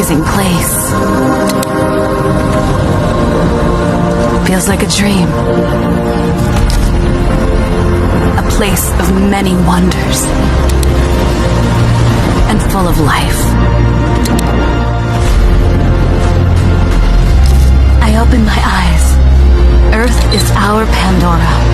amazing place. Feels like a dream. A place of many wonders. And full of life. I open my eyes. Earth is our Pandora.